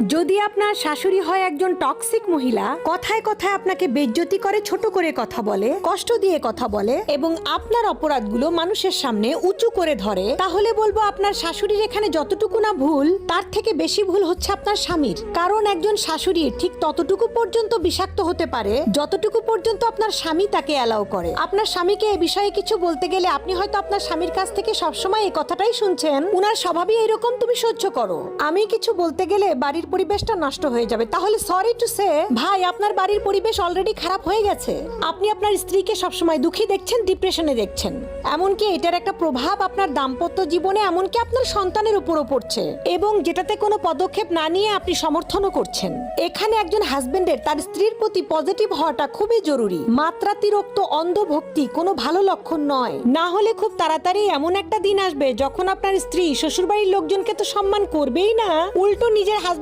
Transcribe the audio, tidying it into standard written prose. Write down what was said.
যদি আপনার শাশুড়ি হয় একজন টক্সিক মহিলা, কথায় কথায় আপনাকে বেইজ্জতি করে, ছোট করে কথা বলে, কষ্ট দিয়ে কথা বলে এবং আপনার অপরাধগুলো মানুষের সামনে উঁচু করে ধরে, তাহলে বলবো আপনার শাশুড়ির এখানে যতটুকু না ভুল, তার থেকে বেশি ভুল হচ্ছে আপনার স্বামীর। কারণ একজন শাশুড়ি ঠিক ততটুকু পর্যন্ত বিষাক্ত হতে পারে যতটুকু পর্যন্ত আপনার স্বামী তাকে অ্যালাউ করে। আপনার স্বামীকে এ বিষয়ে কিছু বলতে গেলে আপনি হয়তো আপনার স্বামীর কাছ থেকে সবসময় এই কথাটাই শুনছেন, উনার স্বভাবই এরকম, তুমি সহ্য করো। আমি কিছু বলতে গেলে বাড়ির পরিবেশটা নষ্ট হয়ে যাবে। তাহলে সরি টু সে ভাই, আপনার বাড়ির পরিবেশ অলরেডি খারাপ হয়ে গেছে। আপনি আপনার স্ত্রীকে সবসময় দুঃখী দেখছেন, ডিপ্রেশনে দেখছেন। এমনকি এটার একটা প্রভাব আপনার দাম্পত্য জীবনে, এমনকি আপনার সন্তানের উপরও পড়ছে, এবং যেটাতে কোনো পদক্ষেপ না নিয়ে আপনি সমর্থনও করছেন। এখানে একজন হাজবেন্ডের তার স্ত্রীর প্রতি পজিটিভ হওয়াটা খুবই জরুরি। মাত্রাতিরিক্ত অন্ধভক্তি কোনো ভালো লক্ষণ নয়। না হলে খুব তাড়াতাড়ি এমন একটা দিন আসবে যখন আপনার স্ত্রী শ্বশুরবাড়ির লোকজনকে তো সম্মান করবেই না, উল্টো নিজের হাজবেন্ড